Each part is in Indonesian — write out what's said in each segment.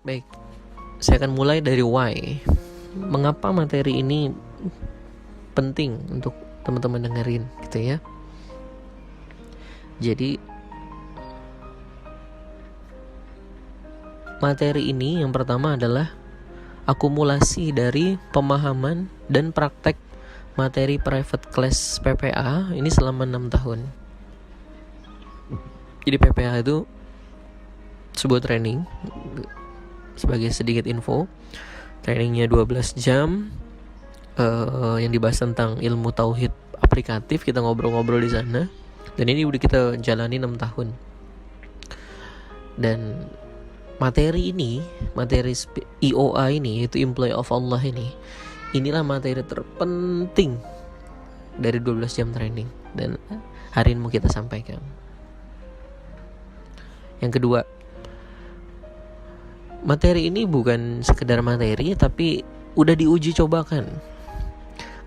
Baik, saya akan mulai dari why. Mengapa materi ini penting untuk teman-teman dengerin gitu ya. Jadi materi ini yang pertama adalah akumulasi dari pemahaman dan praktek materi private class PPA ini selama 6 tahun. Jadi PPA itu sebuah training, sebagai sedikit info, trainingnya 12 jam, yang dibahas tentang ilmu tauhid aplikatif. Kita ngobrol-ngobrol di sana, dan ini udah kita jalani 6 tahun. Dan materi ini, materi IOA ini, yaitu Employee of Allah ini, inilah materi terpenting dari 12 jam training, dan hari ini mau kita sampaikan. Yang kedua, materi ini bukan sekedar materi, tapi udah diuji cobakan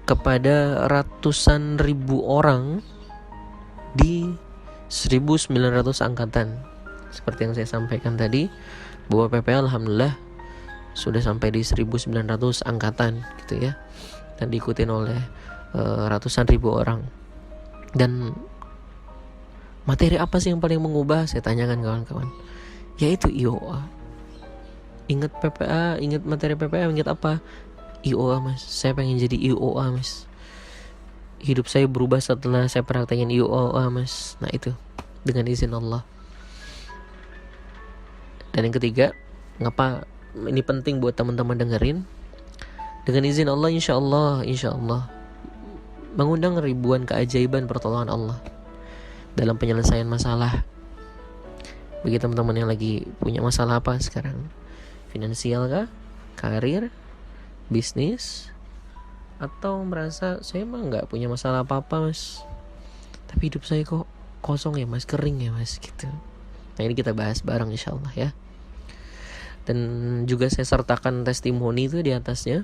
kepada ratusan ribu orang di 1900 angkatan. Seperti yang saya sampaikan tadi, bahwa PPA alhamdulillah sudah sampai di 1900 angkatan gitu ya, dan diikutin oleh ratusan ribu orang. Dan materi apa sih yang paling mengubah, saya tanyakan kawan-kawan, yaitu IOA. Ingat PPA, ingat materi PPA, ingat apa? IOA mas, saya pengen jadi IOA mas, hidup saya berubah setelah saya praktekin IOA mas. Nah itu dengan izin Allah. Dan yang ketiga, ngapa ini penting buat teman-teman dengerin? Dengan izin Allah, insya Allah mengundang ribuan keajaiban pertolongan Allah dalam penyelesaian masalah. Bagi teman-teman yang lagi punya masalah apa sekarang, finansial kah, karir, bisnis, atau merasa saya mah nggak punya masalah apa-apa mas, tapi hidup saya kok kosong ya mas, kering ya mas gitu. Nah ini kita bahas bareng insya Allah ya. Dan juga saya sertakan testimoni itu di atasnya.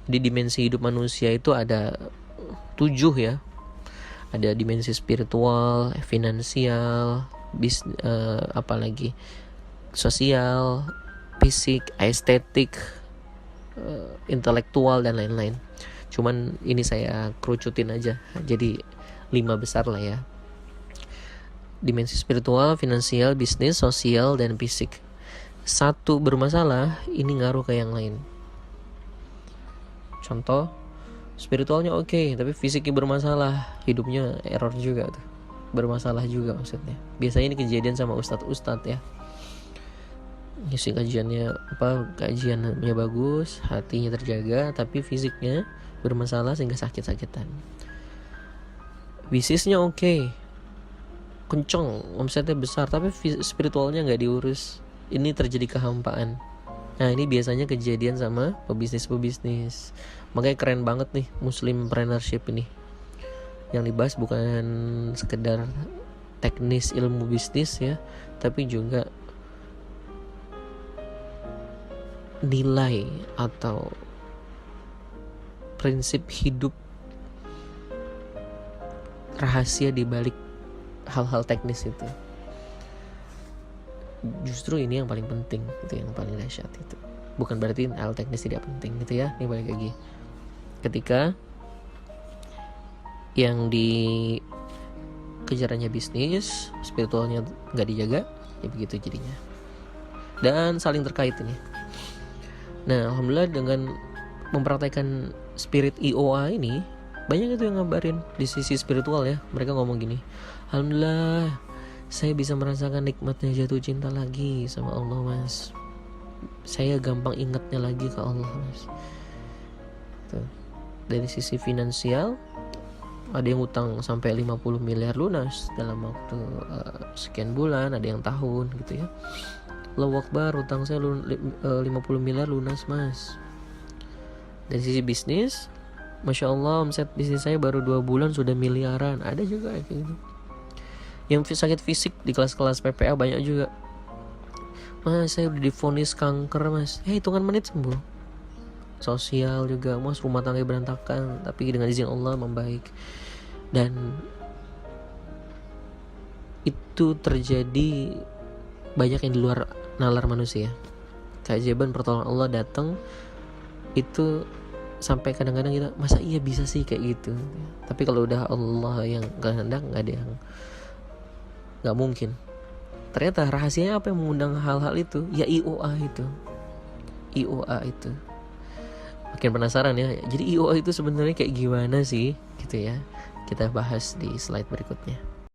Di dimensi hidup manusia itu ada 7 ya. Ada dimensi spiritual, finansial, apalagi sosial, fisik, estetik, intelektual, dan lain-lain. Cuman ini saya kerucutin aja, jadi 5 besar lah ya. Dimensi spiritual, finansial, bisnis, sosial, dan fisik. Satu bermasalah, ini ngaruh ke yang lain. Contoh, spiritualnya oke, tapi fisiknya bermasalah, hidupnya error juga tuh, bermasalah juga maksudnya. Biasanya ini kejadian sama ustadz ya. Ngisi kajiannya bagus, hatinya terjaga, tapi fisiknya bermasalah sehingga sakit-sakitan. Bisnisnya oke, kenceng, omsetnya besar, tapi spiritualnya nggak diurus. Ini terjadi kehampaan. Nah ini biasanya kejadian sama pebisnis. Makanya keren banget nih Muslim Entrepreneurship ini. Yang dibahas bukan sekedar teknis ilmu bisnis ya, tapi juga nilai atau prinsip hidup, rahasia di balik hal-hal teknis itu. Justru ini yang paling penting, itu yang paling dahsyat itu. Bukan berarti hal teknis tidak penting gitu ya. Ini balik lagi, ketika yang dikejarannya bisnis, spiritualnya nggak dijaga, ya begitu jadinya. Dan saling terkait ini. Nah alhamdulillah dengan mempraktekkan spirit IOA ini, banyak itu yang ngabarin di sisi spiritual ya. Mereka ngomong gini, alhamdulillah saya bisa merasakan nikmatnya jatuh cinta lagi sama Allah mas. Saya gampang ingatnya lagi ke Allah mas. Tuh. Dari sisi finansial, ada yang utang sampai 50 miliar lunas dalam waktu sekian bulan, ada yang tahun gitu ya. Allahu Akbar, utang saya 50 miliar lunas mas. Dari sisi bisnis, Masya Allah omset bisnis saya baru 2 bulan sudah miliaran. Ada juga kayak gitu. Yang sakit fisik di kelas-kelas PPA banyak juga. Mas saya udah divonis kanker mas, hitungan menit sembuh. Sosial juga, mas rumah tangga berantakan, tapi dengan izin Allah membaik. Dan itu terjadi banyak yang di luar nalar manusia. keajaiban pertolongan Allah datang itu sampai kadang-kadang kita, masa iya bisa sih kayak gitu. Tapi kalau udah Allah yang kehendak, nggak ada yang nggak mungkin. Ternyata rahasianya apa yang mengundang hal-hal itu? Ya IOA itu. IOA itu. Makin penasaran ya. Jadi IOA itu sebenarnya kayak gimana sih? Gitu ya. Kita bahas di slide berikutnya.